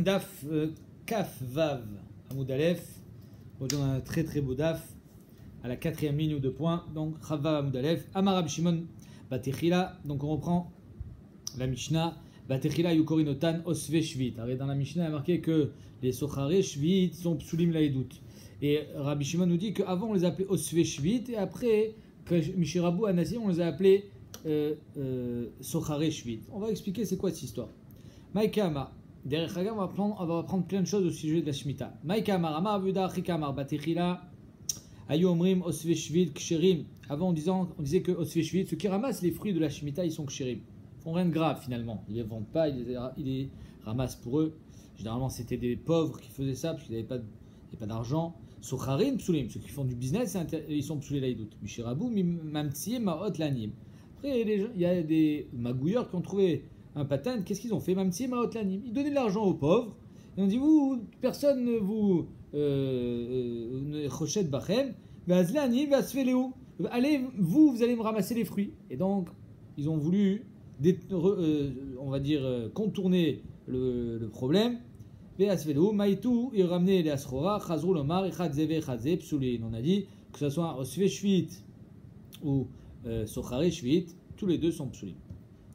Daf Kaf Vav Hamoud Aleph. Aujourd'hui, on a un très très beau daf à la 4e ligne ou 2 points. Donc, Chav Vav Hamoud Aleph. Amar Rabbi Shimon Batechila. Donc, on reprend la Mishnah. Batechila Yukorinotan Osve Shvit. Dans la Mishnah, il y a marqué que les Sochare Shvit sont Psulim Laïdout. Et Rabbi Shimon nous dit qu'avant, on les appelait Osve Shvit. Et après, Mishirabu Anassim, on les a appelés Sochare Shvit. On va expliquer c'est quoi cette histoire. Maïkama. Derrière Chagam, on va apprendre plein de choses au sujet de la Shemitah. Maïkama, Amar Avuda, Achikamar, Batechila, Ayu Omrim, Osve Shvit, Ksherim. Avant, on disait que Osve Shvit, ceux qui ramassent les fruits de la Shemitah, ils sont Ksherim. Ils font rien de grave finalement. Ils ne les vendent pas, ils les ramassent pour eux. Généralement, c'était des pauvres qui faisaient ça parce qu'ils n'avaient pas d'argent. Socharim, Psulim, ceux qui font du business, ils sont Psulé Laïdout. Mishirabu, Mamtsie, Maot, Lanim. Après, il y a des magouilleurs qui ont trouvé un patent. Qu'est-ce qu'ils ont fait? Mamtsie, Maot, Lanim. Ils donnaient de l'argent aux pauvres. Et on dit, vous, personne ne vous chochette bachem. Allez, vous allez me ramasser les fruits. Et donc, ils ont voulu, on va dire, contourner le problème. Maïtou, ils ramenaient les asrora, chazrou lomar, echadzeve, echadze, psulin. On a dit que ce soit osve shvit ou sochare shvit, tous les deux sont psulim.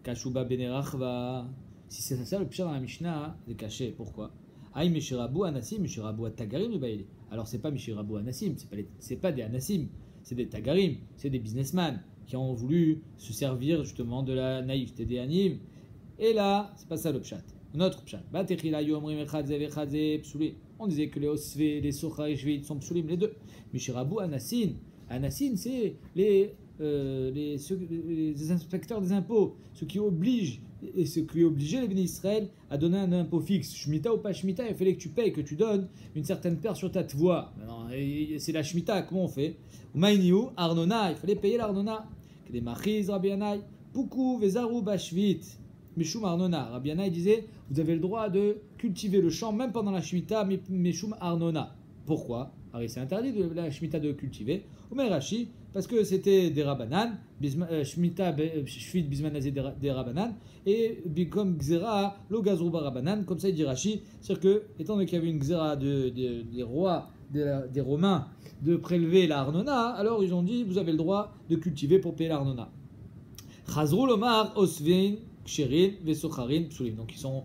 Kashuba benerachva. Si c'est ça le pire dans la Mishnah, c'est caché. Pourquoi? Aïe mishirabu anassim, mishirabu tagarim le. Alors c'est pas mishirabu anassim, c'est pas des anassim, c'est des tagarim, c'est des businessmen qui ont voulu se servir justement de la naïveté des anim. Et là, c'est pas ça le pshat. Notre pshat. On disait que les osve, les sochar et shvit sont psulim, les deux. Mishirabu anassin. Anassin, c'est les inspecteurs des impôts, ceux qui obligent et ceux qui obligeaient les bénis Israël à donner un impôt fixe. Shemitah ou pas Shemitah, il fallait que tu payes, que tu donnes une certaine paire sur ta voie. C'est la Shemitah, comment on fait? Maïniou, Arnona, il fallait payer l'Arnona. Que des machiz, Rabbi Yannai, Poukou, Vezaru, Bashvit. Meshum Arnona. Rabbi Yannai disait, vous avez le droit de cultiver le champ même pendant la Shemitah, Meshum Arnona. Pourquoi? Alors c'est interdit de la Shemitah de cultiver. Omer Rashi, parce que c'était des Rabbanan, Shemitah Shvit Bisman Nazé des Rabbanan, et comme Gzera, lo Gazrouba Rabbanan, comme ça il dit Rashi, c'est-à-dire que, étant donné qu'il y avait une Gzera des rois, des Romains, de prélever la Arnona, alors ils ont dit, vous avez le droit de cultiver pour payer l'Arnona. Chazrou Lomar Osvein, Ksherin, Vesocharin, Psulim. Donc ils sont,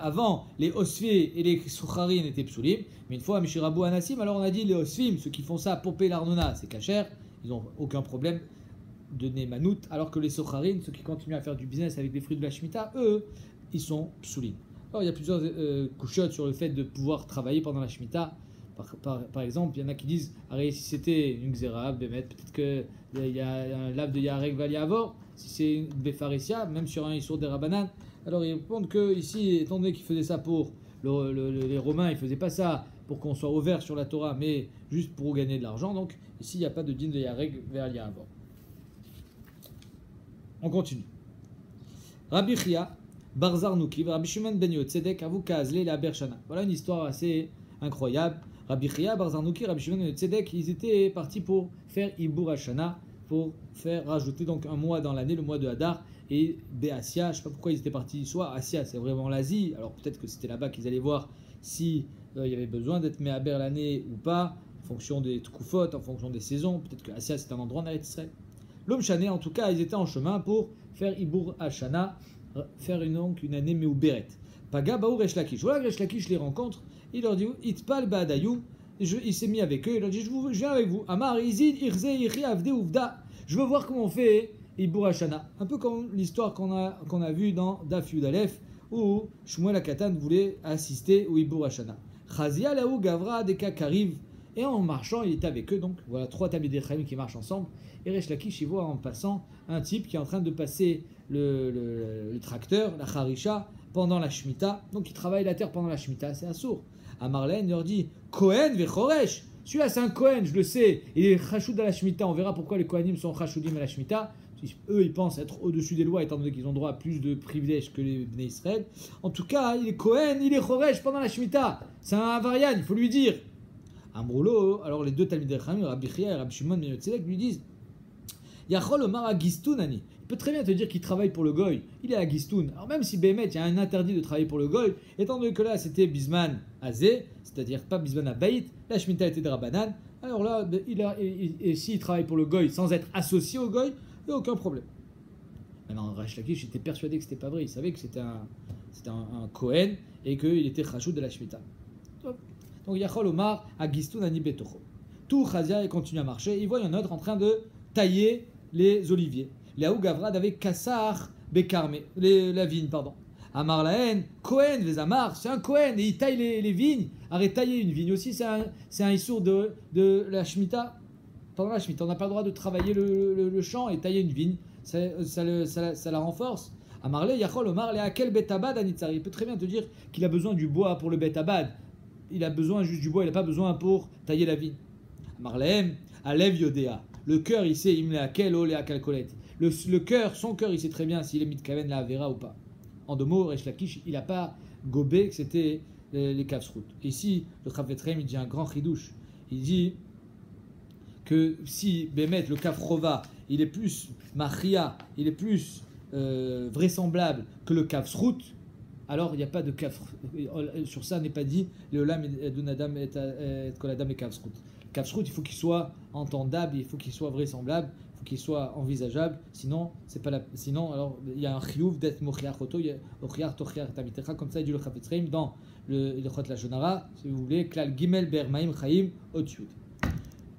avant, les Osvi et les Socharin étaient Psulim, mais une fois, Mishirabu Anassim, alors on a dit les Osvim, ceux qui font ça pour payer l'Arnona, c'est Kacher, ils n'ont aucun problème de Nemanout, alors que les Socharin, ceux qui continuent à faire du business avec des fruits de la Shemitah, eux, ils sont Psulim. Alors il y a plusieurs couchottes sur le fait de pouvoir travailler pendant la Shemitah. Par exemple, il y en a qui disent, si c'était une Xera, peut-être qu'il y a un lave de Yarek Valiavor, si c'est une Befarissia, même sur un Issour des Rabbanan, alors ils répondent que ici, étant donné qu'ils faisaient ça pour les Romains, ils ne faisaient pas ça pour qu'on soit ouvert sur la Torah, mais juste pour gagner de l'argent, donc ici il n'y a pas de din de Yarek Valiavor. On continue. Rabbi Chia, Barzarnouki, Rabbi Shimon ben Yotzedek, Avu Kazle, la Bershana. Voilà une histoire assez incroyable. Rabbi Chia, Barzarnouki, Rabbi Shimon et Tzedek, ils étaient partis pour faire Ibur Hashana, pour faire rajouter donc un mois dans l'année, le mois de Hadar, et Béasia, je ne sais pas pourquoi ils étaient partis, soit Asia, c'est vraiment l'Asie, alors peut-être que c'était là-bas qu'ils allaient voir si il y avait besoin d'être Méhaber l'année ou pas, en fonction des Tkoufot, en fonction des saisons, peut-être que Asia c'est un endroit en Eretz Israël. L'homme chané, en tout cas, ils étaient en chemin pour faire Ibur Hashana, faire une année Méhouberet. Paga Baou Resh Lakish. Voilà, Resh Lakish les rencontre. Il leur dit Itpal Ba'adayou. Il s'est mis avec eux. Il leur dit je viens avec vous. Amar Izid Irze Iri Avde Uvda. Je veux voir comment on fait Ibur Hashana. Un peu comme l'histoire qu'on a vue dans Daf Yud Aleph où Shmuel Akatan voulait assister au Ibur Hashana. Chazia Laou Gavra Deka Kariv. Et en marchant, il était avec eux. Donc voilà 3 Talmidei Chachamim qui marchent ensemble. Et Resh Lakish il voit en passant un type qui est en train de passer le tracteur, la Harisha, pendant la Shemitah. Donc il travaille la terre pendant la Shemitah. C'est assourd. À Marlène, il leur dit Kohen vechoresh. Celui-là, c'est un Kohen, je le sais. Il est chachoud à la Shemitah. On verra pourquoi les Kohanim sont chachoudim à la Shemitah. Eux, ils pensent être au-dessus des lois, étant donné qu'ils ont droit à plus de privilèges que les Bnei Israël. En tout cas, il est Kohen, il est choresh pendant la Shemitah. C'est un avarian, il faut lui dire. Amroulo, alors les deux Talmidei Chachamim, Rabbi Chia et Rabbi Shimon ben Yotzedek, lui disent Yachol Omar Agistunani. Il peut très bien te dire qu'il travaille pour le Goy. Il est à Gistoun. Alors même si Bémet, il y a un interdit de travailler pour le Goy, étant donné que là c'était Bisman Azé, c'est-à-dire pas Bisman Abaït, la Shemitah était de Rabbanan, alors là, et s'il travaille pour le Goy sans être associé au Goy, il n'y a aucun problème. Maintenant, Resh Lakish était persuadé que c'était pas vrai. Il savait que c'était un Kohen et qu'il était Chashoud de la Shemitah. Donc Yachol Omar Agistunani Ani Betocho. Tout Chazia continue à marcher. Il voit un autre en train de tailler les oliviers. Léaou Gavrad avec Kassar Bekarme, la vigne, pardon. Amar Lahen, Kohen, les Amar, c'est un Kohen et il taille les vignes. Arrête, tailler une vigne aussi, c'est un issour de la Shemitah. Pendant la Shemitah, on n'a pas le droit de travailler le champ et tailler une vigne. Ça la renforce. Amar Le, Yachol Omar, Léakel Betabad Anitzari. Il peut très bien te dire qu'il a besoin du bois pour le Betabad. Il a besoin juste du bois, il n'a pas besoin pour tailler la vigne. Amar Lehem, Alev Yodea. Le cœur, il sait, il me l'a quel la calcolette. Le cœur, son cœur, il sait très bien s'il est mitkaven la avera ou pas. En deux mots, Resh Lakish, il n'a pas gobé que c'était les kafsrout. Ici, le Chavetreim, il dit un grand chidouche. Il dit que si Bémet, le kafrova, il est plus machia, il est plus vraisemblable que le kafsrout, alors il n'y a pas de kafr. Sur ça n'est pas dit le olam dunadam et koladam et kafsrout. Kafsrout, il faut qu'il soit entendable, il faut qu'il soit vraisemblable, il faut qu'il soit envisageable. Sinon, c'est pas sinon, alors il y a un chiyuv d'être mochiach oto, ochiach tochiach tamitecha, comme ça il dit le Chavetz Chaim dans le Chot Lashonara, si vous voulez, klal gimel bermaim chaim otyud.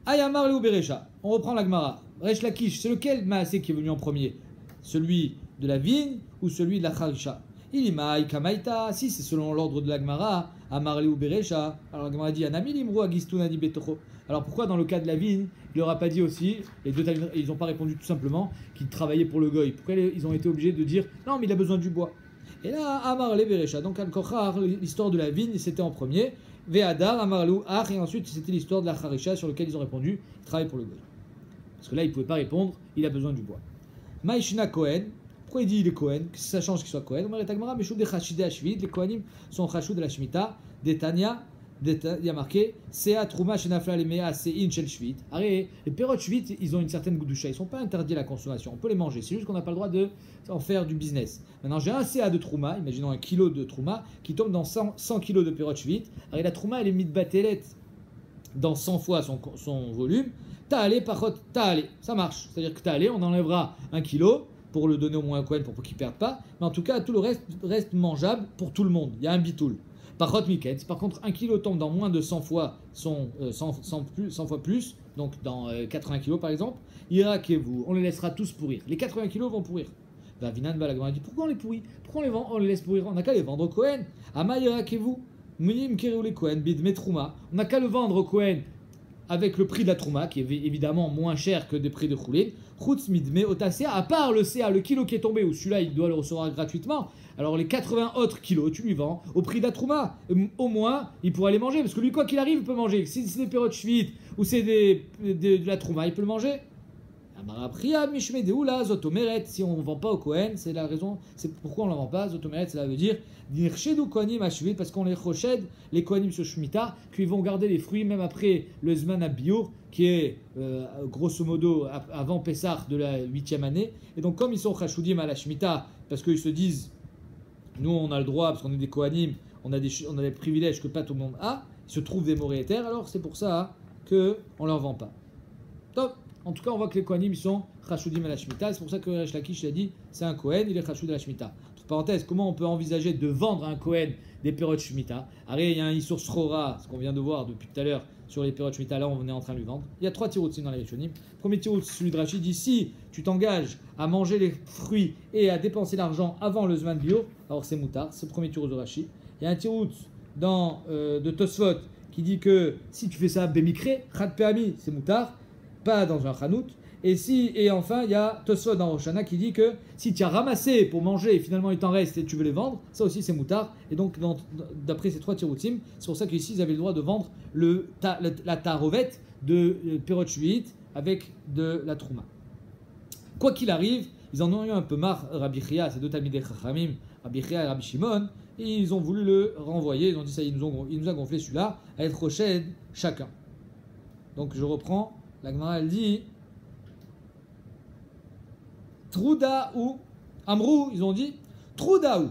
Ayamar leu beresha. On reprend la Gemara. Resh Lakish, c'est lequel maasé qui est venu en premier? Celui de la vigne ou celui de la charisha? Ilimai kamaita, si c'est selon l'ordre de la Gemara, Amar leu beresha. Alors la Gemara dit Anami limru agistuna di betocho. Alors pourquoi dans le cas de la vigne, il leur a pas dit aussi, ils n'ont pas répondu tout simplement qu'ils travaillaient pour le goy? Pourquoi ils ont été obligés de dire non mais il a besoin du bois? Et là, Amar le beresha, donc Al-Kochar, l'histoire de la vigne, c'était en premier. Ve'adar, Amar leu ach, et ensuite c'était l'histoire de la charisha sur laquelle ils ont répondu, ils travaillent pour le goy. Parce que là, ils ne pouvaient pas répondre, il a besoin du bois. Maïshna Kohen, pourquoi il dit il est Kohen? Que ça change qu'il soit Kohen? On va dire Meshou de Chashidé Ashvid, les Kohanim sont Chashou de la Shemitah, d'Etania, il y a marqué Sea Trouma Shenafla Lemea Sein Shel Shvit. Les perrots Shvit, ils ont une certaine goudoucha, ils ne sont pas interdits à la consommation, on peut les manger, c'est juste qu'on n'a pas le droit d'en faire du business. Maintenant, j'ai un Sea de Trouma, imaginons un kilo de Trouma, qui tombe dans 100 kilos de perrots Shvit. La Trouma, elle est mise de batelette dans 100 fois son volume. Ta'ale, parot, ta'ale, ça marche. C'est-à-dire que ta'ale, on enlèvera 1 kilo pour le donner au moins à Kohen pour qu'il ne perde pas. Mais en tout cas, tout le reste mangeable pour tout le monde. Il y a un bitoul. Parot miket. Par contre, 1 kilo tombe dans moins de 100 fois, 100 fois plus, donc dans 80 kilos par exemple. Ira vous, on les laissera tous pourrir. Les 80 kilos vont pourrir. Vinan Balagman dit pourquoi on les pourrit? Pourquoi on les laisse pourrir? On n'a qu'à les vendre au Kohen. Ama ira vous, munim kereu les Kohen, bid metrouma. On n'a qu'à le vendre au Kohen avec le prix de la trouma, qui est évidemment moins cher que des prix de choulin. Chutz midme otasea, à part le CA, le kilo qui est tombé, ou celui-là il doit le recevoir gratuitement. Alors les 80 autres kilos, tu lui vends au prix de la trouma. Au moins, il pourra les manger, parce que lui, quoi qu'il arrive, il peut manger. Si c'est des perrots de shvit ou c'est de la trouma, il peut le manger. Si on ne vend pas au Kohen, c'est la raison, c'est pourquoi on ne la vend pas. Zotomeret, cela veut dire parce qu'on les rochède, les Kohanim sur Shemitah, qu'ils vont garder les fruits même après le Zman Abiyur, qui est grosso modo avant Pessah de la 8e année. Et donc, comme ils sont chashoudim à la Shemitah, parce qu'ils se disent, nous on a le droit, parce qu'on est des Kohanim, on a des privilèges que pas tout le monde a, ils se trouvent des morétaires, alors c'est pour ça qu'on ne leur vend pas. Top. En tout cas, on voit que les Kohanim sont chashoudim à la Shemitah. C'est pour ça que Resh Lakish a dit c'est un Kohen, il est chashoud à la Shemitah. Entre parenthèses, comment on peut envisager de vendre à un Kohen des perrots de Shemitah? Allez, il y a un Issour Srora, ce qu'on vient de voir depuis tout à l'heure sur les perrots de Shemitah. Là, on est en train de lui vendre. Il y a 3 tiroutsim dans les Rishonim. Premier tirout, celui de Rashi, dit si tu t'engages à manger les fruits et à dépenser l'argent avant le Zman Biur, alors c'est moutard. C'est le premier tirout de Rashi. Il y a un tirout de Tosfot qui dit que si tu fais ça bémikré, Chad Peami, c'est moutard, pas dans un chanout. Et enfin, il y a Tosfot dans Rosh Hashanah qui dit que si tu as ramassé pour manger et finalement il t'en reste et tu veux les vendre, ça aussi c'est moutard. Et donc, d'après ces 3 tiroutim, c'est pour ça qu'ici ils avaient le droit de vendre la tarovette de Perot Shvi'it avec de la trouma. Quoi qu'il arrive, ils en ont eu un peu marre, Rabbi Chia, ces deux Talmidei Chachamim, Rabbi Chia et Rabbi Shimon, et ils ont voulu le renvoyer. Ils ont dit ça, il nous a gonflé celui-là à être rochède chacun. Donc je reprends, la Gemara elle dit Trouda ou Amrou, ils ont dit Troudaou,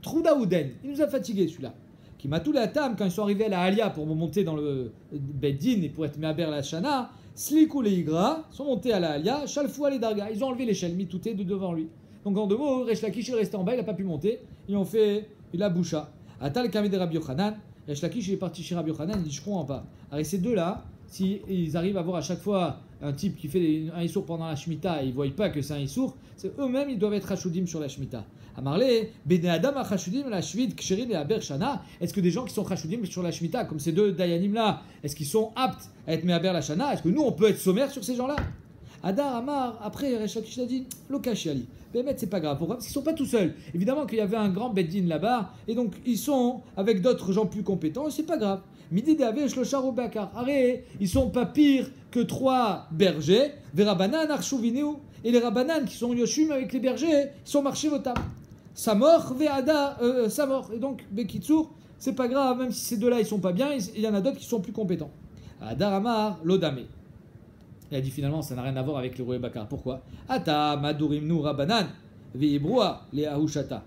Troudaouden. Il nous a fatigué celui-là. Qui m'a tout la table quand ils sont arrivés à la Alia pour monter dans le Beddin et pour être Mehaber la Shana. Slikou les Igra sont montés à la Alia, Chalfou les Darga. Ils ont enlevé l'échelle, mis tout est de devant lui. Donc en deux mots, Resh Lakish est resté en bas, il n'a pas pu monter. Ils ont fait la boucha. Atal Kamed Rabbi Yochanan. Resh Lakish est parti chez Rabbi Yochanan, il dit je comprends pas. Alors ces deux-là, si ils arrivent à voir à chaque fois un type qui fait un issour pendant la Shemitah et ils ne voient pas que c'est un issour, c'est eux-mêmes ils doivent être rachoudim sur la Shemitah. Amarle, Bene Adam achashoudim la Shvid Ksherin et Aber Shana. Est-ce que des gens qui sont rachoudim sur la Shemitah, comme ces deux Dayanim là, est-ce qu'ils sont aptes à être Mehaber la Shana? Est-ce que nous on peut être sommaire sur ces gens-là? Adar Amar, après Resh Lakish a dit Lokashiali. Bémet, c'est pas grave. Pourquoi? Parce qu'ils sont pas tout seuls. Évidemment qu'il y avait un grand beddin là-bas, et donc ils sont avec d'autres gens plus compétents, et c'est pas grave. Midi d'Ave, Shloshar ou Bakar. Arrête, ils sont pas pires que 3 bergers. Verabanan, Archouvinéou. Et les Rabanan qui sont Yoshum avec les bergers, ils sont marchés votam. Samor, Veada, Samor. Et donc, Bekitsour, c'est pas grave, même si ces deux-là ils sont pas bien, il y en a d'autres qui sont plus compétents. Adar Amar, Lodame. Il a dit finalement, ça n'a rien à voir avec le roi Bakar. Pourquoi? Ata madurimnu rabanan veibroa le ahushata.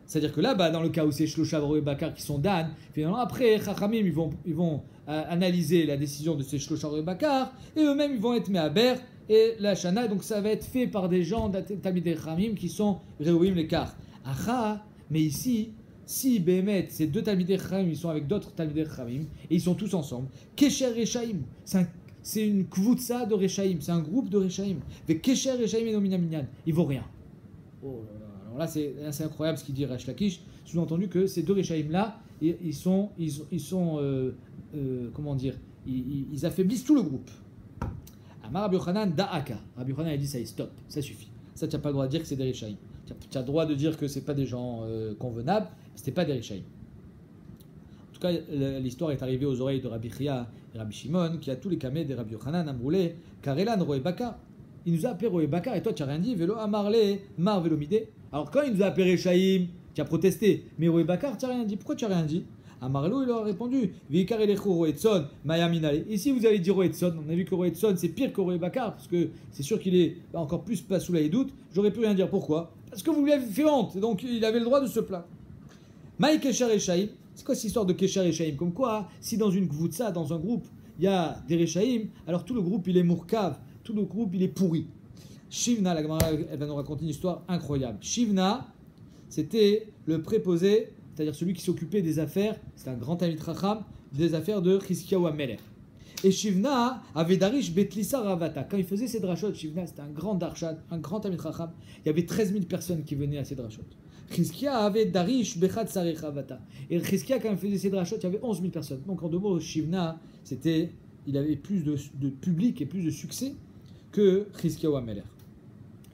C'est-à-dire que là-bas, dans le cas où c'est Shlosha roi Bakar qui sont Dan, finalement après Chachamim ils vont analyser la décision de ces Shlosha roi Bakar et eux-mêmes ils vont être Mehaber et la Shana. Donc ça va être fait par des gens d'Tamidei Chachamim qui sont Reuim l'écart. Acha, mais ici. Si Bémet, ces deux Talmidei Chachamim, ils sont avec d'autres Talmidei Chachamim et ils sont tous ensemble. Kesher Rechaim, c'est une kvutsa de Rechaim, c'est un groupe de Rechaim. Mais Kesher Rechaim et Nomina Minyan, ils vaut rien. Oh là là. Alors là, c'est incroyable ce qu'il dit Resh Lakish. Sous-entendu que ces deux Rechaim là, ils sont comment dire, ils affaiblissent tout le groupe. Amar Rabbi Yochanan Da'aka. Rabbi Yochanan a dit ça, stop, ça suffit. Ça, tu n'as pas le droit de dire que c'est des Rechaim. Tu as le droit de dire que c'est pas des gens convenables, c'était pas des Rechaim. En tout cas, l'histoire est arrivée aux oreilles de Rabbi Chia et Rabbi Shimon, qui a tous les camés de Rabbi Yochanan Amroulé, Karelan Roé Bakar. Il nous a appelé Roé Bakar et toi tu n'as rien dit, Vélo Amarle, Mar Vélo Midé. Alors quand il nous a appelé Rechaim, tu as protesté, mais Roé Bakar, tu n'as rien dit. Pourquoi tu n'as rien dit? Amarlo, il leur a répondu, Vikar Elecho Roetson, Mayaminale. Ici vous avez dit Roetson, on a vu que Roetson c'est pire que Roé Bakar, parce que c'est sûr qu'il est encore plus pas sous la doute. J'aurais pu rien dire. Pourquoi? Parce que vous lui avez fait honte, et donc il avait le droit de se plaindre. Maï Kesher Rechaim. C'est quoi cette histoire de Kesher Rechaim? Comme quoi, si dans une kvutsa, dans un groupe, il y a des Rechaim, alors tout le groupe il est mourkav, tout le groupe il est pourri. Shivna, la Gemara, elle va nous raconter une histoire incroyable. Shivna, c'était le préposé, c'est-à-dire celui qui s'occupait des affaires, c'est un grand ami Chacham, des affaires de Chizkiyahu HaMelech. Et Shivna avait Darish Betlissa Ravata. Quand il faisait ses drachot, Shivna c'était un grand darshad, un grand ami Chacham. Il y avait 13 000 personnes qui venaient à ses drachot. Chizkiya avait Darish Bechat Sarich Ravata. Et Chizkiya, quand il faisait ses drachot, il y avait 11 000 personnes. Donc en deux mots, Shivna, il avait plus de public et plus de succès que Chizkiyahu HaMelech.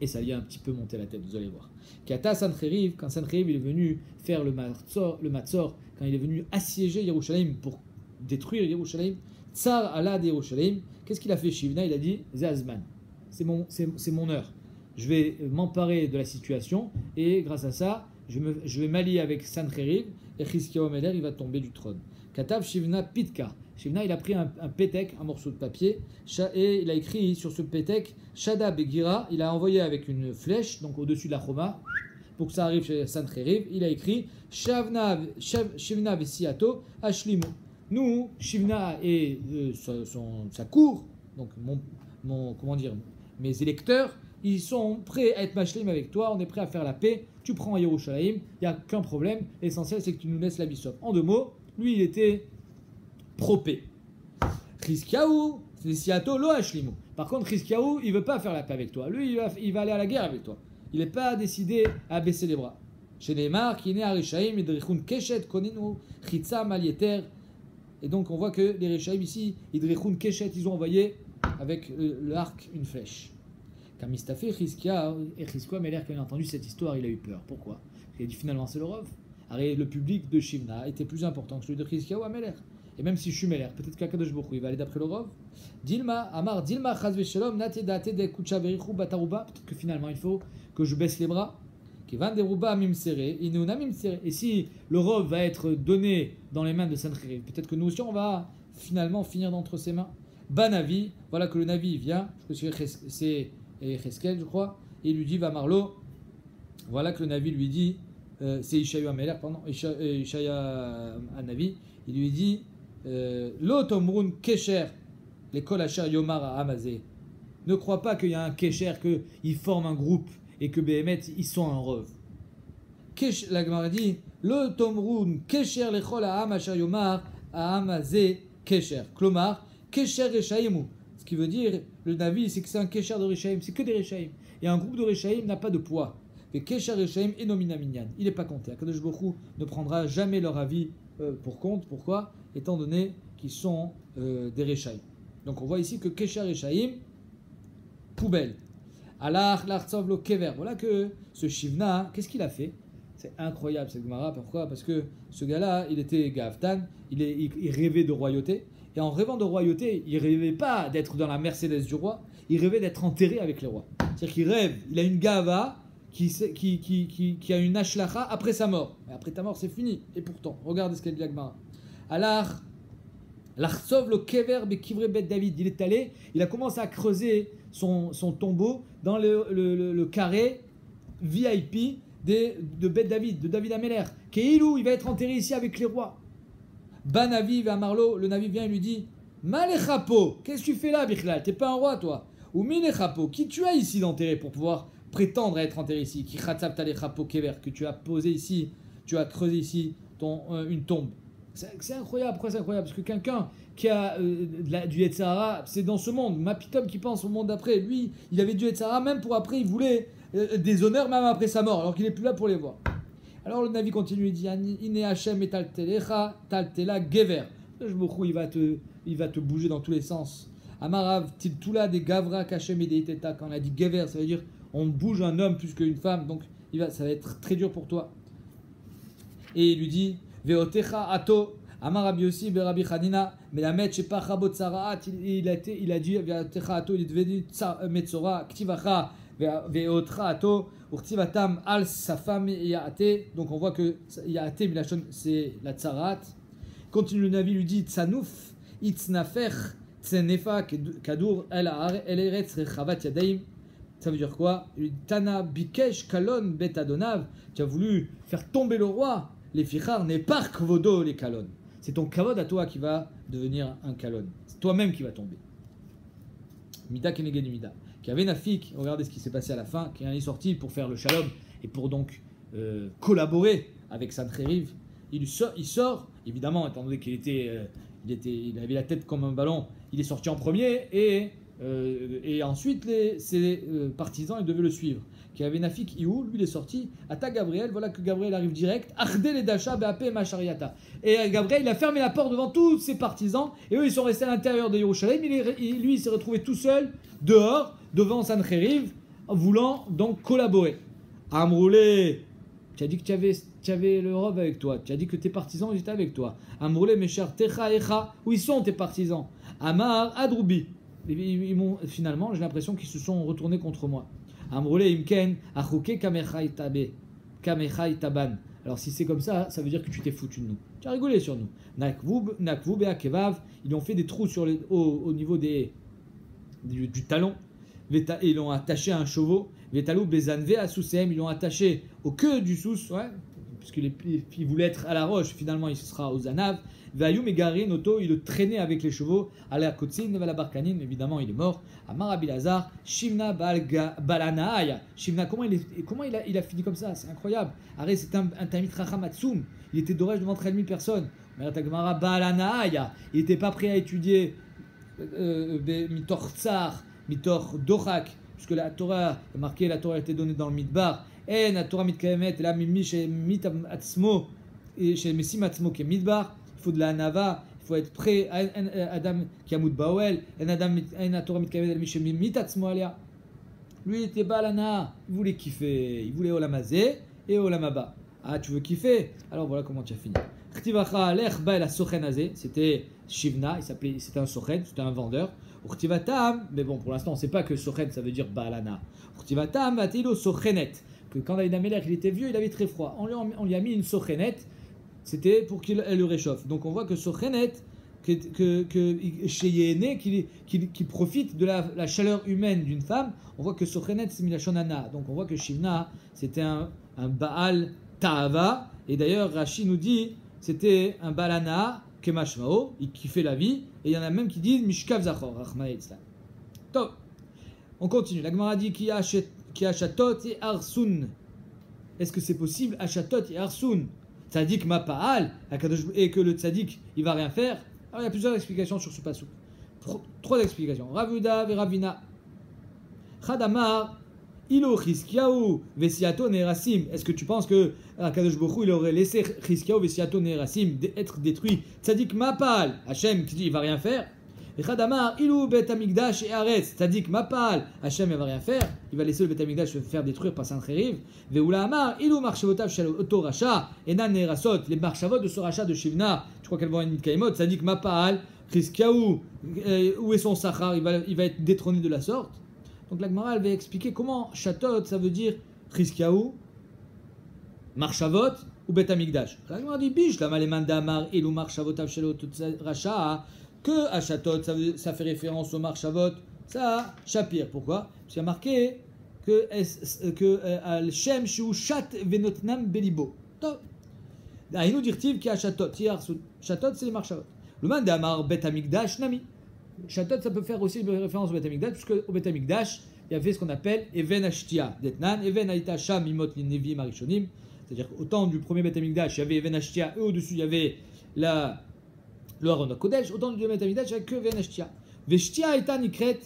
Et ça lui a un petit peu monté la tête, vous allez voir. Kata Sancheriv, quand Sancheriv il est venu faire le Matzor, quand il est venu assiéger Yerushalayim pour détruire Yerushalayim, Tsar Alad Yerushalayim, qu'est-ce qu'il a fait Shivna? Il a dit Zazman, c'est mon heure. Je vais m'emparer de la situation et grâce à ça, je vais m'allier avec Sancheriv et Chizkiyahu HaMelech il va tomber du trône. Katav Shivna Pitka. Shivna il a pris un pétek, un morceau de papier, et il a écrit sur ce pétek Shada Begira, il a envoyé avec une flèche, donc au-dessus de la Choma, pour que ça arrive chez Sancheriv, il a écrit Shivna Vesiato Ashlimu. Nous, Shivna et sa cour, donc mes électeurs, ils sont prêts à être machlim avec toi, on est prêt à faire la paix, tu prends Yerushalayim, il n'y a qu'un problème, l'essentiel c'est que tu nous laisses la Bishop. En deux mots, lui il était propé. Chizkiyahu, Vesiato Lo Ashlimu. Par contre, Chizkiyahu, il ne veut pas faire la paix avec toi, lui il va aller à la guerre avec toi. Il n'est pas décidé à baisser les bras. Chez Neymar, qui est né à Rechaim, Idrichun Keshet, Konenu, Chitza, Malieter. Et donc on voit que les Rechaim ici, Idrichun Keshet, ils ont envoyé avec l'arc une flèche. Comme Istafé, Chizkiyahu et Chizkiyahu HaMelech, quand il a entendu cette histoire, il a eu peur. Pourquoi? Il a dit finalement c'est le Rov. Alors, le public de Shivna était plus important que celui de Chizkiyahu HaMelech. Et même si je suis Melech, peut-être qu'Akadosh Baruch Hu il va aller d'après le Rov. Dilma, Amar, Dilma, Chaz Veshalom, Nate Date de Kucha Berichu Bataruba. Peut-être que finalement il faut que je baisse les bras. Kivan Deruba Mimsere, Ineuna Mimsere. Et si le Rov va être donné dans les mains de Sancheriv, peut-être que nous aussi on va finalement finir d'entre ses mains. Banavi, voilà que le Navi vient, je crois que c'est Cheskel, je crois. et il lui dit va Marlo. Voilà que le Navi lui dit, c'est Ishaïa Améler, pardon, Ishaïa Navi, il lui dit Lo tomrun kesher les kol asher yomar à Amazé. Ne crois pas qu'il y a un kesher, qu'ils forment un groupe et que Béhémet, ils sont un rov. La Gemara dit Lo tomrun kesher les kol asher yomar à Amazé kesher. Klomar, kesher reshaïmou. Ce qui veut dire, le Navi, c'est que c'est un kesher de Reshaïm, c'est que des Reshaïm. Et un groupe de Reshaïm n'a pas de poids. Et Kesher Reshaïm et Nomina Minyan. Il n'est pas compté. Akadosh Baruch Hu ne prendra jamais leur avis pour compte. Pourquoi? Étant donné qu'ils sont des Reshaïm. Donc on voit ici que Kesher Reshaïm, poubelle. Allah l'Artsov lo Kever. Voilà que ce Shivna, qu'est-ce qu'il a fait? C'est incroyable cette Gemara. Pourquoi? Parce que ce gars-là, il était Gavtan, il rêvait de royauté. Et en rêvant de royauté, il rêvait pas d'être dans la Mercedes du roi, il rêvait d'être enterré avec les rois. C'est-à-dire qu'il rêve, il a une gava qui a une ashlacha après sa mort. Et après ta mort, c'est fini. Et pourtant, regardez ce qu'elle dit Agmara. Alors, l'Artsov le Kever Bekivre Bet David, il est allé, il a commencé à creuser son tombeau dans le carré VIP de Bet David, de David Améler. Keilou, il va être enterré ici avec les rois. Banavi va Marlo, le Navi vient et lui dit Malechapo, qu'est-ce que tu fais là, Bichlal? T'es pas un roi, toi? Ou Minechapo, qui tu as ici d'enterré pour pouvoir prétendre à être enterré ici? Qui Khatzab Talechapo Kever, que tu as posé ici, tu as creusé ici une tombe. C'est incroyable. Pourquoi c'est incroyable? Parce que quelqu'un qui a du Yetzirah, c'est dans ce monde. Mapitom qui pense au monde d'après, lui, il avait du Yetzirah, même pour après, il voulait des honneurs, même après sa mort, alors qu'il n'est plus là pour les voir. Alors le Navi continue, il dit Ine Hashem et taltelecha, taltela gever. Il va te bouger dans tous les sens. Amarav, tiltula des gavra kachem et deiteta. Quand on a dit gever, ça veut dire on bouge un homme plus qu'une femme, donc ça va être très dur pour toi. Et il lui dit Veotecha ato, Amarabi aussi, Berabi Hanina, mais la mèche pas chabot saraat, il a dit Veotecha ato, il est devenu metzora, ktivacha, veotra ato. Urtivatam al safam yaate. Donc on voit que yaate milachon c'est la tsarat. Continue le Navi lui dit tsanouf itznafer tsenefa kadour el eretz rechavat yadaim. Ça veut dire quoi? Tana bikesh kalon bet adonav. Tu as voulu faire tomber le roi. Les fichar n'est pas kvodo les kalon. C'est ton kavod à toi qui va devenir un kalon. C'est toi-même qui va tomber. Mida keneged mida. Qui avait Nafik, regardez ce qui s'est passé à la fin, qui est sorti pour faire le shalom et pour donc collaborer avec Sancheriv. Il sort, évidemment, étant donné qu'il il avait la tête comme un ballon, il est sorti en premier et ensuite ses partisans ils devaient le suivre. Qui avait Nafik Iou, lui il est sorti. Ata Gabriel, voilà que Gabriel arrive direct. Arde les Dacha Beapé Machariata. Et Gabriel il a fermé la porte devant tous ses partisans et eux ils sont restés à l'intérieur de Yerushalayim. Lui il s'est retrouvé tout seul dehors devant Sancheriv, voulant donc collaborer. Amroulé, tu as dit que tu avais le robe avec toi. Tu as dit que tes partisans étaient avec toi. Amroulé, mes chers, Techa Echa, où ils sont tes partisans? Amar, Adroubi. Finalement, j'ai l'impression qu'ils se sont retournés contre moi. Amroulé, Imken, Achouke, Kamechai Taban. Alors si c'est comme ça, ça veut dire que tu t'es foutu de nous. Tu as rigolé sur nous. Nakvou, Beakevav, ils ont fait des trous au niveau du talon. Ils l'ont attaché à un chevaux. Vetalou Bezanve à Sousem, ils l'ont attaché au queue du sous, ouais, puisqu'il voulait être à la roche, finalement il sera aux anaves. Vayou Megari Noto, il le traînait avec les chevaux. À la Kotsin, la Barkanine, évidemment il est mort. Amar Abilazar, Shimna Balanaya. Shimna, comment il a fini comme ça? C'est incroyable. Arrête, c'est un Tamit Rachamatsum. Il était d'orage devant 13 000 personnes. Mais Tagmara Balanaya, il n'était pas prêt à étudier Mitor Tsar. Mitor Dochak, puisque la Torah est marquée, la Torah a été donnée dans le Midbar. Et la Torah mitkaemet, la mimi chez mitatzmo et chez messim atzmo qui est Midbar. Il faut de la nava, il faut être prêt. Adam qui a moud baouel, la Torah mitkaemet, la chez mitatzmo alia. Lui il était balana, il voulait kiffer, il voulait olamazé et olamaba. Ah, tu veux kiffer? Alors voilà comment tu as fini. Chtivacha lech ba la sochenazé, c'était Shivna, c'était un sochen, c'était un vendeur. Urtivatam, mais bon, pour l'instant, on ne sait pas que sochen, ça veut dire balana. Urtivatam, vatilo sochenet. Que quand David Améler, il était vieux, il avait très froid. On lui a mis une sochenet, c'était pour qu'il le réchauffe. Donc on voit que sochenet, chez Yéné, qui profite de la chaleur humaine d'une femme. On voit que Sochenet c'est Milachonana. Donc on voit que Shivna c'était un Baal Ta'ava. Et d'ailleurs Rashi nous dit c'était un Baal Ana Kemashmao, qui fait la vie. Et il y en a même qui disent Mishkav Zachor, Rachmana Yitzlan. Donc, on continue. La Gemara dit qui a Achatot et Arsun. Est-ce que c'est possible Achatot et Arsun? Tzadik ma Pa'al, et que le Tzadik il va rien faire. Alors il y a plusieurs explications sur ce passage. Trois explications. Ravuda Veravina. Chadamar, Ilo Chiskiaou, Vesiato Nerasim. Est-ce que tu penses que Akadosh Baruch Hu, il aurait laissé Chiskiaou, Vesiato Nerasim être détruit? Tzadik Mapal, Hachem qui dit il va rien faire. Et Chadamar, Ilou Bet Amigdash et Aretz, Tzadik Mapal, Hachem il va rien faire. Il va laisser le Bet Amigdash se faire détruire par Sancheriv. Veoula Amar, Ilou Marchavotav Shel Oto Racha, Enan Nerasot, les Marchavot de ce Racha de Shivna. Je crois qu'elles vont être Mitkaimot, Tzadik Mapal, Chiskiaou, où est son Sachar? Il va être détrôné de la sorte. Donc la Gemara elle va expliquer comment Chatot ça veut dire Chiskiaou, Marchavot ou Bet Amigdash. La Gemara dit biche la Maleman Damar Ilou Marchavotav Shel Oto Racha. Que à Chatot, ça fait référence au Marchavot, ça, Shapir. Pourquoi? Parce qu'il y a marqué que Al-Shem Shu Chat Venotnam Belibo. Il nous dit qu'il y a Chatot. Chatot, c'est les Marchavot. Le man d'Amar Bet Amigdash Nami. Chatot, ça peut faire aussi référence au Bet Amigdash, puisque au Bet Amigdash, il y avait ce qu'on appelle Even Ashtia Detnan, Even Aïta Sham Imot Linevi Marishonim. C'est-à-dire qu'au temps du premier Bet Amigdash, il y avait Even Ashtia, et au-dessus, il y avait le Haron Kodesh, autant du Bet Amigdash avec que Venashtia. Veshtia eta nikret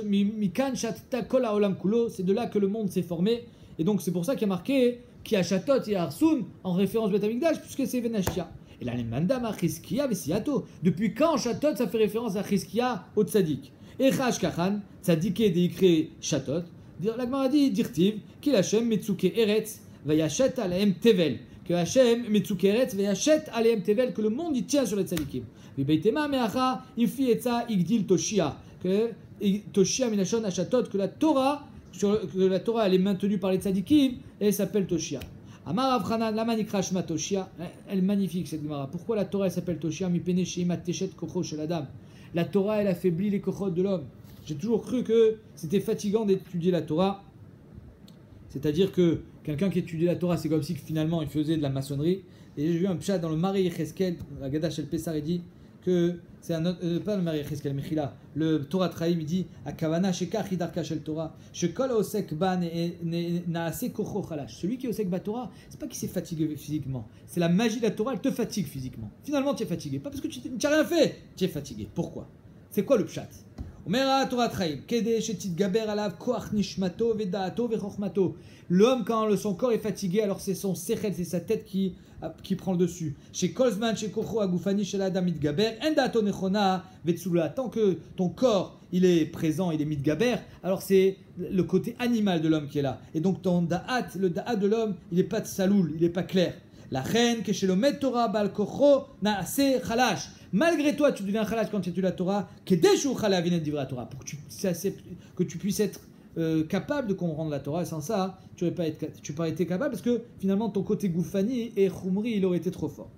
mikan shatta kol haolam kulo, c'est de là que le monde s'est formé, et donc c'est pour ça qu'il y a marqué qui a Chatot et Arsun en référence au Bet Amigdash, puisque c'est Venashtia. Et là, les mandam à Chizkia Vesiato. Depuis quand Chatot ça fait référence à Chizkia au Tzadik? Et Chash Kachan, Tzadike décret Chatot, la Gemara dit Dirtiv, qu'il Hashem Metzuke Eretz, Vayachet Aleem Tevel. Que Hashem, Metzukeret, Veyachet, Aleem Tevel, que le monde y tient sur les tzadikim. Vibeitema meacha, ifi etza igdil toshia. Que toshia minashon achatot, que la Torah elle est maintenue par les tzadikim, et elle s'appelle toshia. Amar Avchanan, la manikrashma toshia. Elle est magnifique cette Gemara. Pourquoi la Torah elle s'appelle toshia? Mi pene sheima teshet kocho shel adam. La Torah elle affaiblit les kochot de l'homme. J'ai toujours cru que c'était fatigant d'étudier la Torah. C'est-à-dire que quelqu'un qui étudiait la Torah, c'est comme si finalement il faisait de la maçonnerie. Et j'ai vu un pshat dans le Mari Yecheskel, la Gadash El Pessar, il dit que c'est un autre, pas le Mari Yecheskel, Mechila, le Torah Traim, il dit Akavana Shekach Hidarka Shel Torah, Shekol Osek Ba Naase Kocho Chalash. Celui qui est Osek Ba Torah, c'est pas qu'il s'est fatigué physiquement, c'est la magie de la Torah, elle te fatigue physiquement. Finalement, tu es fatigué, pas parce que tu n'as rien fait, tu es fatigué. Pourquoi? C'est quoi le pshat? L'homme, quand son corps est fatigué, alors c'est son sechel, c'est sa tête qui prend le dessus. Tant que ton corps il est présent, il est mitgaber, alors c'est le côté animal de l'homme qui est là. Et donc ton da'at, le da'at de l'homme, il n'est pas de saloul, il n'est pas clair. La reine, que chez le Torah, bal kocho, naase chalash. Malgré toi, tu deviens chalash quand tu étudies la Torah, que Torah, pour que tu puisses être capable de comprendre la Torah. Et sans ça, tu n'aurais pas été capable, parce que finalement, ton côté goufani et chumri, il aurait été trop fort.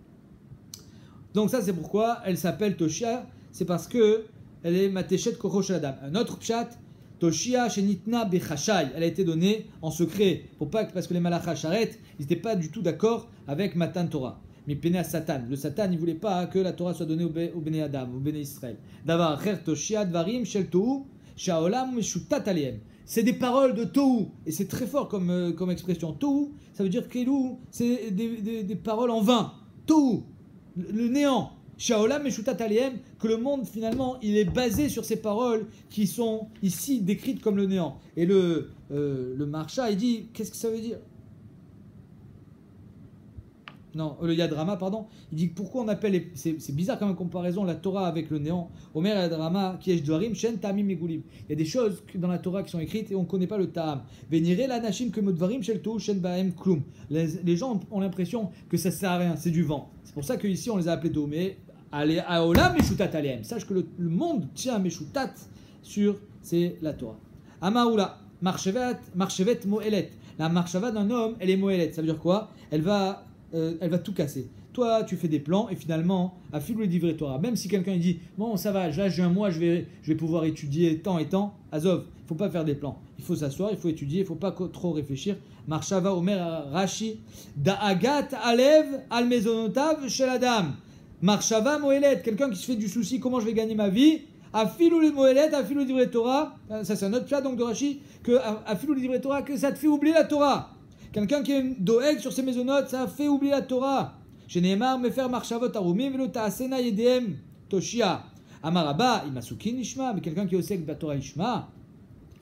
Donc ça, c'est pourquoi elle s'appelle Toshia, c'est parce que elle est mateshet kocho shel adam. Un autre pshat, Toshia shenitna bechashai, elle a été donnée en secret, parce que les malachas sharet, ils n'étaient pas du tout d'accord avec Matan Torah. Mais Péné à Satan. Le Satan, il ne voulait pas que la Torah soit donnée au Béné Adam, au Béné Israël. D'avoir Cher Toshia Dvarim Shel Tohu, Shaolam Meshutat Aliem. C'est des paroles de Tohu. Et c'est très fort comme expression. Tohu, ça veut dire Kelou, c'est des paroles en vain. Tohu, le néant. Shaolam Meshutat Aliem, que le monde finalement, il est basé sur ces paroles qui sont ici décrites comme le néant. Et le Marsha, il dit, qu'est-ce que ça veut dire? Non, le Yadrama, pardon. Il dit pourquoi on appelle, c'est bizarre comme comparaison, la Torah avec le néant. Omer Yadrama, qui est Dvarim, Shen Ta'amim Megulim. Il y a des choses dans la Torah qui sont écrites et on ne connaît pas le Ta'am. Venire la Nashim que Modvarim Shel Tohu Shen Bahem Klum. Les gens ont l'impression que ça ne sert à rien, c'est du vent. C'est pour ça qu'ici on les a appelés Tohu. Mais Aolam Meshutat Aliem. Sache que le monde tient Meshutat sur c'est la Torah. Amaoula, Marchevet Moelet. La marchava d'un homme, elle est Moelet. Ça veut dire quoi? Elle va tout casser. toi tu fais des plans et finalement, à fil le divrei Torah, même si quelqu'un dit bon ça va, là j'ai un mois, je vais pouvoir étudier tant et tant, Azov, il ne faut pas faire des plans, il faut s'asseoir, il faut étudier, il ne faut pas trop réfléchir. Marshava Omer Rashi, Da'agat Alev al Mezonotav shel Adam. Marshava Moelet, quelqu'un qui se fait du souci, comment je vais gagner ma vie. Afilou le Moelet, Afilou le divrei Torah, ça c'est un autre plat donc de Rashi, que Afilou le divrei Torah, que ça te fait oublier la Torah. Quelqu'un qui est doeg sur ses maisonnotes, ça fait oublier la Torah. Chez Nehemar, me faire marchavot arumim, velo ta'asena yedem toshia. Amaraba, imasukin ishma, mais quelqu'un qui est osek la Torah ishma,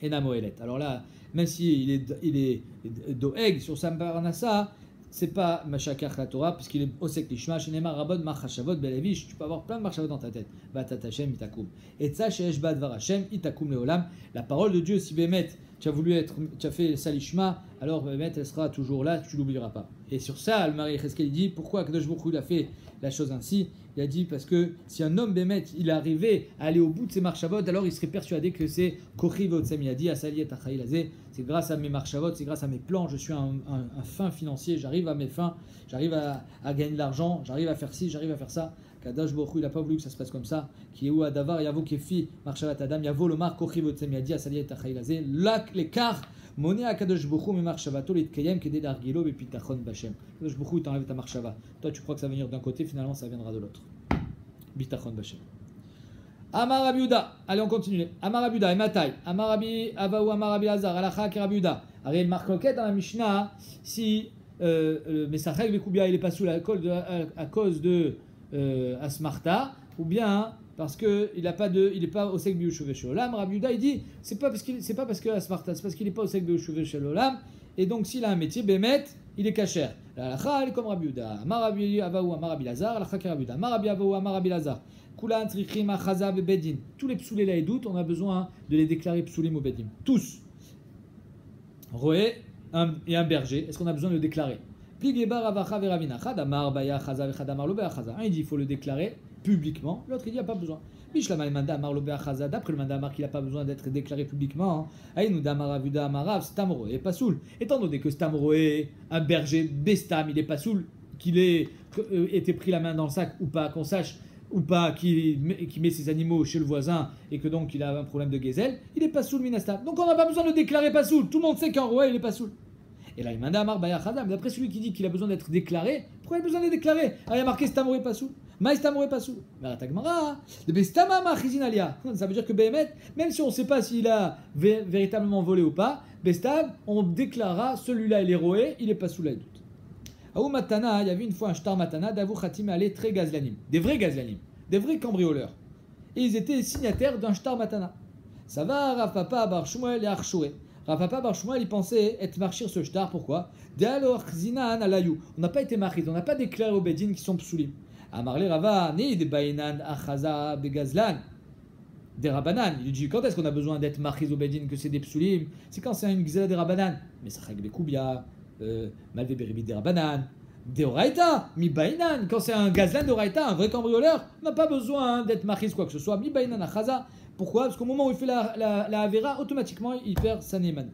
ena moelet. Alors là, même s'il est doeg sur sa parnassa, c'est pas machakach la Torah, puisqu'il est osek l'ishma. Chez Nehemar, rabot marchavot belevish, tu peux avoir plein de marchavot dans ta tête. Batat Hashem itakum. Et ça, chez Eshbat var Hashem itakum leolam. La parole de Dieu, si Bémet, tu as fait salishma, alors Bémet, elle sera toujours là, tu l'oublieras pas. Et sur ça, le mari Cheskel dit pourquoi Kadosh Baruch Hu il a fait la chose ainsi. Il a dit parce que si un homme Bémet, il arrivait à aller au bout de ses marchavot, alors il serait persuadé que c'est Kochi Votsem. Il a dit Asali Tachailazé, c'est grâce à mes marchavot, c'est grâce à mes plans, je suis un fin financier, j'arrive à mes fins, j'arrive à gagner de l'argent, j'arrive à faire ci, j'arrive à faire ça. Kadosh Baruch Hu, il n'a pas voulu que ça se passe comme ça. Qui est où Adavar, Yavo Kefi, Marchavat Adam, Yavo Lomar, Kochi Votsem, il a dit Asali Tachailazé, l'écart. Moné à Kadosh Baruch Hu me marchavato litkayem kedé d'argilo bepitachon bachem. Kadosh Baruch Hu t'enlève ta marchava. Toi tu crois que ça va venir d'un côté, finalement ça viendra de l'autre. Bitachon bachem. Amar Rabbi Yehuda. Allez on continue. Amar Rabbi Yehuda et Matai. Amar Rabbi Avaou Amar Rabbi Lazar. Alacha ki Rabbi Yehuda. Ariel marcoquette dans la Mishnah si Mesachek Bekubia il est pas sous à cause de Asmarta ou bien parce que il est pas au sec biushuvé chez Olam. Rabbi Yehuda il dit c'est pas parce que Asmarta, c'est parce qu'il est pas au sec biushuvé chez Olam et donc s'il a un métier bémet il est kasher. La halakha elle est comme Rabbi Yehuda. Amar Rabbi Avaou Amar Rabbi Lazar. Halakha ki Rabbi Yehuda. Amar Rabbi Avaou Amar Rabbi Lazar. Kulan trichim achaza bebedin. Tous les psoulés là et doutes on a besoin de les déclarer psoulim au bedim. Tous. Roé et un berger, est-ce qu'on a besoin de le déclarer? Un il dit il faut le déclarer publiquement, l'autre il dit il n'y a pas besoin. D'après le mandamar qu'il n'a pas besoin d'être déclaré publiquement, c'est pas soul. Étant donné que Stamroé, un berger, Bestam, il est pas soul, qu'il ait été pris la main dans le sac ou pas, qu'on sache ou pas, qui met ses animaux chez le voisin et que donc il a un problème de gazelle, il est pas soul minastam. Donc on n'a pas besoin de le déclarer pas soul. Tout le monde sait qu'un roi il est pas soul. Et là, il m'a dit Amar Baya Khadam. D'après celui qui dit qu'il a besoin d'être déclaré, pourquoi il a besoin d'être déclaré? Ah, il y a marqué Stamoré Passou. Maï Stamoré Passou. Mais Tagmara, ça veut dire que Behemet, même si on ne sait pas s'il a véritablement volé ou pas, Bestam, on déclarera celui-là, il est roé, il est pas sous la doute. Aou Matana, il y avait une fois un shtar Matana, Davou Khatim allait très gazlanim. Des vrais gazlanim, des vrais cambrioleurs. Et ils étaient signataires d'un shtar Matana. Ça va, Rav Papa Bar Shmuel et Archoué. Rav Papa Bar Shmuel, il pensait être marchir ce shtar, pourquoi? On n'a pas été marchis, on n'a pas déclaré aux Bedin qui sont psoulim. Amarle Rava, ni de Bainan Achaza Begazlan, des Rabanan. Il dit quand est-ce qu'on a besoin d'être marchis aux Bedin que c'est des psoulim? C'est quand c'est une gzela des Rabanan. Mais ça règle des Koubia, Malvé Beribit des Rabanan, des Oraita, Mi Bainan. Quand c'est un gazlan d'Oraita, un vrai cambrioleur, on n'a pas besoin d'être marchis quoi que ce soit. Mi Bainan Achaza. Pourquoi? Parce qu'au moment où il fait la Avera, automatiquement il perd sa Nemanut.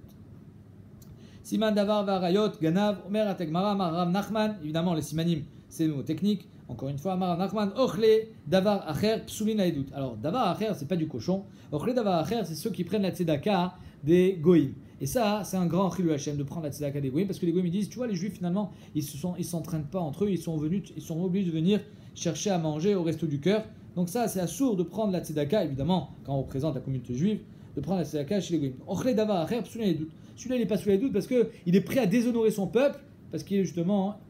Siman Davar Varayot, Ganav, Omer Ategmara, Marav Nachman, évidemment les Simanim, c'est le mot technique. Encore une fois, Marav Nachman, Ochle, Davar Acher, Psoulin Aedut. Alors, Davar Acher, c'est pas du cochon. Ochle, Davar Acher, c'est ceux qui prennent la Tzedaka des Goïm. Et ça, c'est un grand Chilou Hashem de prendre la Tzedaka des Goïm, parce que les Goïm ils disent, tu vois, les Juifs finalement, ils s'entraînent pas entre eux, ils sont obligés de venir chercher à manger au resto du cœur. Donc ça, c'est assourd de prendre la tzedaka, évidemment, quand on représente la communauté juive, de prendre la tzedaka chez les goïms. Ochle davar acher, psoulin les doutes. Celui-là, il n'est pas sous les doutes parce qu'il est prêt à déshonorer son peuple, parce qu'il est justement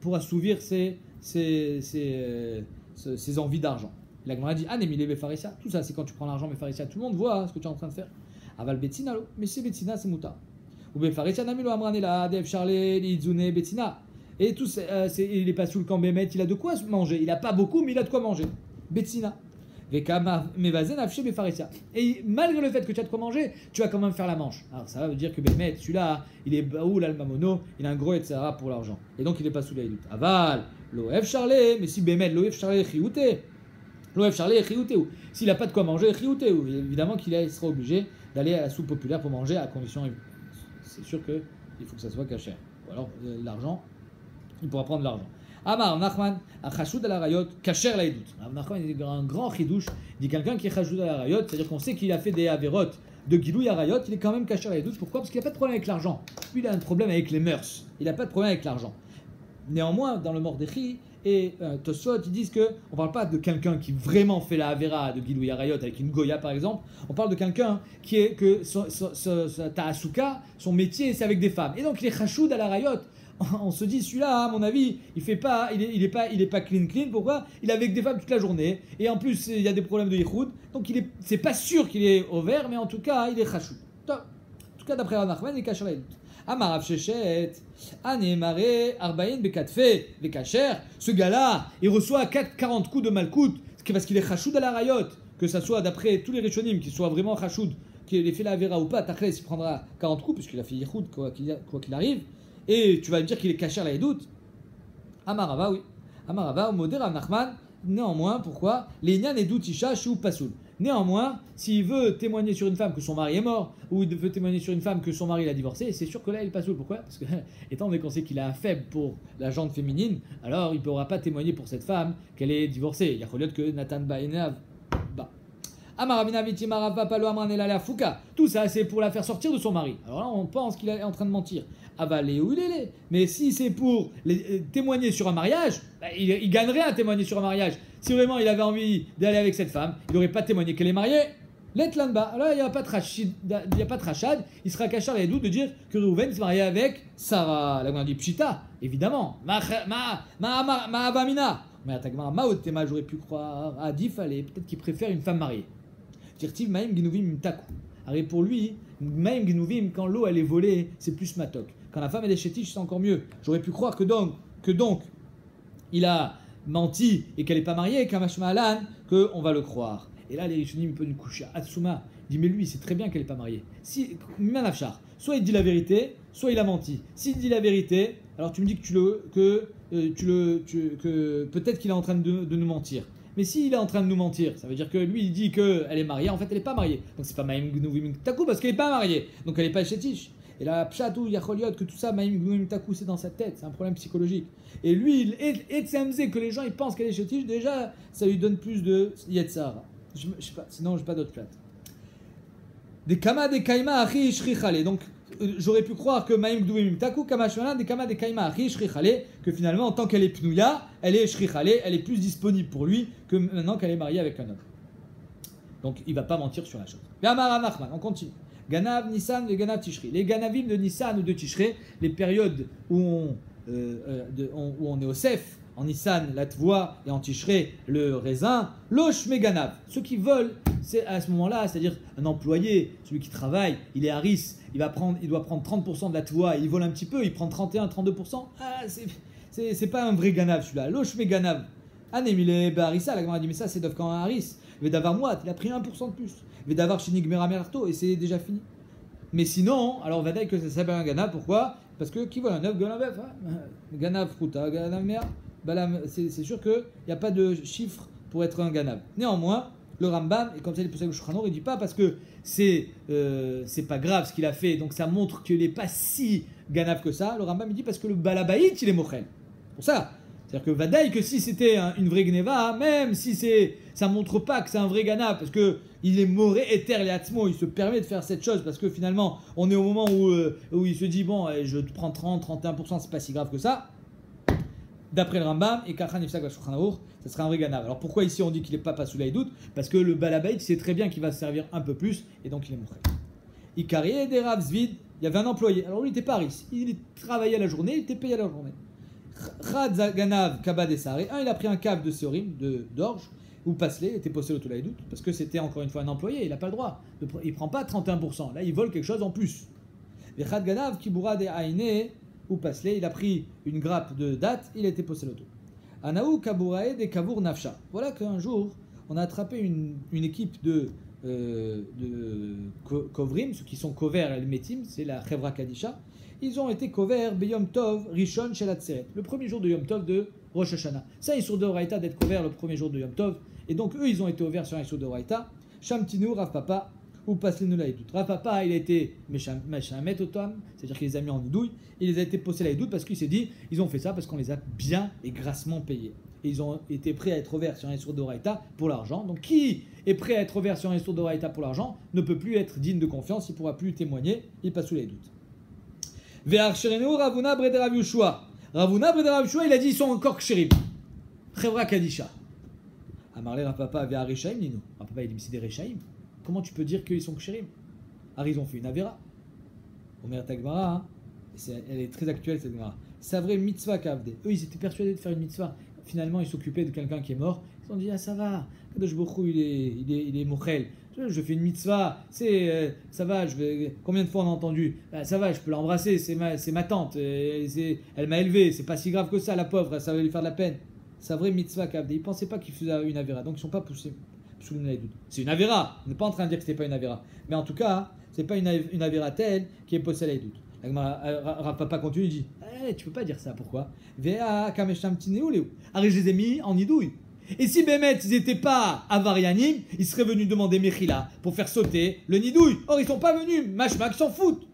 pour assouvir ses envies d'argent. La Gemara dit, ah, Némilé Befarissia. Tout ça, c'est quand tu prends l'argent, Befarissia. Tout le monde voit ce que tu es en train de faire. Aval Betsina, mais c'est Betsina, c'est Mouta. Ou Befarissia, Namilo Amranela, Dev Charlet, Lidzune, Betsina. Et tout, il n'est pas sous le camp Bémet, il a de quoi manger. Il n'a pas beaucoup, mais il a de quoi manger. Betsina. Et malgré le fait que tu as de quoi manger, tu vas quand même faire la manche. Alors ça veut dire que Bémet, celui-là, il est baoul al-mamono, il a un gros etc. pour l'argent. Et donc il n'est pas sous la doute. Aval, l'OF Charlet, mais si Bémet, l'OF Charlet est chiouté. L'OF Charlet est chiouté. S'il n'a pas de quoi manger, chiouté. Évidemment qu'il sera obligé d'aller à la soupe populaire pour manger à condition. C'est sûr qu'il faut que ça soit caché. Ou alors l'argent, il pourra prendre l'argent. Amar Nachman, Achashud al Arayot, Kacher la Edut. Nachman, il y a un grand chidouche, il dit quelqu'un qui est Chashud al Arayot, c'est-à-dire qu'on sait qu'il a fait des Averot de Gilou Arayot, il est quand même Kacher la Edut. Pourquoi? Parce qu'il n'a pas de problème avec l'argent. Lui, il a un problème avec les mœurs. Il n'a pas de problème avec l'argent. Néanmoins, dans le Mordechai et Tosfot, ils disent qu'on ne parle pas de quelqu'un qui vraiment fait la Avera de Gilou Arayot avec une Goya par exemple. On parle de quelqu'un qui est que sa Ta'asuka, son métier, c'est avec des femmes. Et donc, il est Chashud al Arayot. On se dit, celui-là, à mon avis, il est pas clean. Pourquoi? Il est avec des femmes toute la journée. Et en plus, il y a des problèmes de yichud. Donc, c'est pas sûr qu'il est au vert, mais en tout cas, il est chachou. En tout cas, d'après Rav Nachman, il est kacher la doute. Amarav Shechet, Anemare, Arbaïn, Bekatfe, Bekacher. Ce gars-là, il reçoit 40 coups de malkout, parce qu'il est chachou à la rayot. Que ça soit d'après tous les Rishonim, qu'il soit vraiment chachou, qu'il ait fait la Avera ou pas, Tachles, il prendra 40 coups, puisqu'il a fait yichud, quoi qu'il arrive. Et tu vas me dire qu'il est caché à la doute. Amarava, oui. Amarava, Moder Nachman. Néanmoins, pourquoi? Les Nyan et Doutisha, Chou Pasoul. Néanmoins, s'il veut témoigner sur une femme que son mari est mort, ou il veut témoigner sur une femme que son mari l'a divorcée, c'est sûr que là, il passe soul. Pourquoi? Parce que, étant donné qu'on sait qu'il a un faible pour la jante féminine, alors il ne pourra pas témoigner pour cette femme qu'elle est divorcée. Il y a relieu que Nathan Baenav. Tout ça, c'est pour la faire sortir de son mari. Alors là, on pense qu'il est en train de mentir. Avalé ou il est. Mais si c'est pour témoigner sur un mariage, il gagnerait à témoigner sur un mariage. Si vraiment il avait envie d'aller avec cette femme, il n'aurait pas témoigné qu'elle est mariée. L'Etlanba. Alors il n'y a pas de rachad. Il sera caché à la doute de dire que Reuven s'est marié avec Sarah. Là, on dit Pshita, évidemment. Ma avamina. Mais attends, Maotema, j'aurais pu croire. Adif, peut-être qu'il préfère une femme mariée. Tirtiv Maïm Ginuvim Taku. Alors pour lui, Maïm Ginuvim, quand l'eau elle est volée, c'est plus matok. Quand la femme elle est chétiche, c'est encore mieux. J'aurais pu croire que donc il a menti et qu'elle n'est pas mariée, Kamashma Alan, qu'on va le croire. Et là, les Rishonim peuvent nous coucher. Atsuma dit mais lui, il sait très bien qu'elle n'est pas mariée. Si, Manafchar, soit il dit la vérité, soit il a menti. S'il dit la vérité, alors tu me dis que peut-être qu'il est en train de nous mentir. Mais s'il est en train de nous mentir, ça veut dire que lui il dit qu'elle est mariée, en fait elle n'est pas mariée. Donc c'est pas Maïm Gnuvim Taku parce qu'elle n'est pas mariée. Donc elle n'est pas chétiche. Et là, Pshatou, Yacholiot, que tout ça, Maïm Gnuvim Taku, c'est dans sa tête, c'est un problème psychologique. Et lui, il est que les gens ils pensent qu'elle est chétiche, déjà ça lui donne plus de Yetzara. Je sais pas, sinon j'ai pas d'autre plate. Des Kama, des Kaima, Achi, Shrichale. Donc j'aurais pu croire que Maïm Gdouim Taku, Kamashmalan, des Kama, des Kaima, Achi, Shrichale, que finalement, en tant qu'elle est Pnouya, elle est Shrichale, elle est plus disponible pour lui que maintenant qu'elle est mariée avec un homme. Donc il ne va pas mentir sur la chose. Gamara Nachman, on continue. Ganav, Nissan et Ganav Tishri. Les Ganavim de Nissan ou de Tishri, les périodes où on est au Sef, en Nissan, la tvoa, et en Tishré, le raisin, l'osh meganav. Ceux qui volent, c'est à ce moment-là, c'est-à-dire un employé, celui qui travaille, il est haris, il doit prendre 30% de la tvoa, il vole un petit peu, il prend 31-32%. Ah, c'est pas un vrai ganav celui-là. L'osh meganav. Anemile Barissa, la Gemara dit, mais ça c'est d'off quand un haris. Vedavar Mouat, il a pris 1% de plus. Vedavar Shinig Meramerto, et c'est déjà fini. Mais sinon, alors on va dire que ça s'appelle un ganav, pourquoi? Parce que qui vole un œuf, ganav, ganav fruta, ganav mer. C'est sûr qu'il n'y a pas de chiffre pour être un ganav. Néanmoins, le Rambam, et comme ça il est poussé au Shulchan Aruch, il ne dit pas parce que c'est pas grave ce qu'il a fait, donc ça montre qu'il n'est pas si ganav que ça. Le Rambam il dit parce que le balabaït il est mochel. Pour ça. C'est-à-dire que Vadaï, que si c'était une vraie gneva, même si ça ne montre pas que c'est un vrai ganav, parce qu'il est moré, éther, et atzmo, il se permet de faire cette chose, parce que finalement, on est au moment où il se dit, bon, je te prends 30-31%, c'est pas si grave que ça. D'après le Rambam, et Kachan Ifsak Shulchan Aruch, ça serait un vrai ganav. Alors pourquoi ici on dit qu'il n'est pas pasoula doute? Parce que le balabaït sait très bien qu'il va se servir un peu plus, et donc il est moché. Ikarié des Rav Zvid, il y avait un employé. Alors lui il était pas riche, il travaillait la journée, il était payé à la journée. Chad Ganav Kabad et Saré, il a pris un cave de Seorim, d'orge, ou Pasley, était possédé au Toulaïdout, parce que c'était encore une fois un employé, il n'a pas le droit. Il ne prend pas 31%, là il vole quelque chose en plus. Et Chad Ganav Kibura de Aïne, ou Pasley, il a pris une grappe de date, il a été possédé au Toulaïdout. Anaou Kaburae de Kavour Nafsha. Voilà qu'un jour, on a attrapé une équipe de Kovrim, ceux qui sont Kover et Metim, c'est la Chevra Kadisha. Ils ont été Kover Beyom Tov Rishon Shelat Seret, le premier jour de Yom Tov de Rosh Hashanah. Ça, ils sont de Horaïta d'être Kover le premier jour de Yom Tov. Et donc, eux, ils ont été ouverts sur un jour de Horaïta. Shamtinu, Rav Papa, ou passe les Laïdout. Rav Papa, il a été Meshamet Otam, c'est-à-dire qu'il les a mis en nidouille, il les a été posés Laïdout parce qu'il s'est dit, ils ont fait ça parce qu'on les a bien et grassement payés. Et ils ont été prêts à être ouverts sur un Issour d'Oraïta pour l'argent. Donc qui est prêt à être ouvert sur un Issour d'Oraïta pour l'argent ne peut plus être digne de confiance, il ne pourra plus témoigner, il passe sous Laïdout. Ve'archerenu Ravuna Breder Rav Yoshua. Ravuna Breder Rav Yoshua, il a dit, ils sont encore kshérim. Chevra Kadisha. Amarle Rav Papa vers Rishaim, Nino. Rav Papa, il dit, mais c'est des Rishaim. Comment tu peux dire qu'ils sont kshérim? Alors ils ont fait une Avera. Omer Tagmara, elle est très actuelle cette Gemara. C'est vrai mitzvah kavde. Eux, ils étaient persuadés de faire une mitzvah. Finalement, ils s'occupaient de quelqu'un qui est mort. Ils ont dit, ah ça va, Kadosh Baruch Hu, il est mochel. Je fais une mitzvah, ça va, combien de fois on a entendu, ça va, je peux l'embrasser, c'est ma tante, elle m'a élevé, c'est pas si grave que ça, la pauvre, ça va lui faire de la peine. C'est un vrai mitzvah kavde. Ils ne pensaient pas qu'ils faisaient une Avera, donc ils ne sont pas poussés sous le Laïdout. C'est une Avera, on n'est pas en train de dire que ce n'était pas une Avera. Mais en tout cas, ce n'est pas une Avera telle qui est posée à Laïdout. Rav Papa continue, il dit, tu peux pas dire ça, pourquoi? Alors je les ai mis en nidouille. Et si Bémet, ils n'étaient pas avarianim, ils seraient venus demander Mechila pour faire sauter le nidouille. Or, ils sont pas venus, machmak s'en foutent.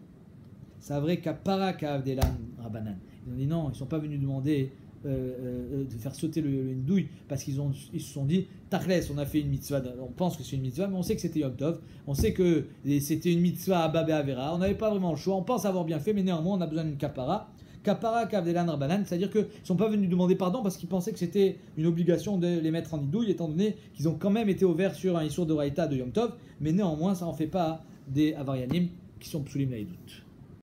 C'est vrai qu'à Parakavdelan Rabanan, ils ont dit non, ils sont pas venus demander de faire sauter le nidouille parce qu'ils se sont dit, Tachles, on a fait une mitzvah, on pense que c'est une mitzvah, mais on sait que c'était Yom Tov, on sait que c'était une mitzvah à Babé Avera, on n'avait pas vraiment le choix, on pense avoir bien fait, mais néanmoins on a besoin d'une kapara. Kapara Kavdelan Rabanan, c'est-à-dire qu'ils ne sont pas venus demander pardon parce qu'ils pensaient que c'était une obligation de les mettre en nidouille, étant donné qu'ils ont quand même été ouverts sur un Issour de Raïta de Yom Tov, mais néanmoins ça n'en fait pas des avarianim qui sont psulim laïdout.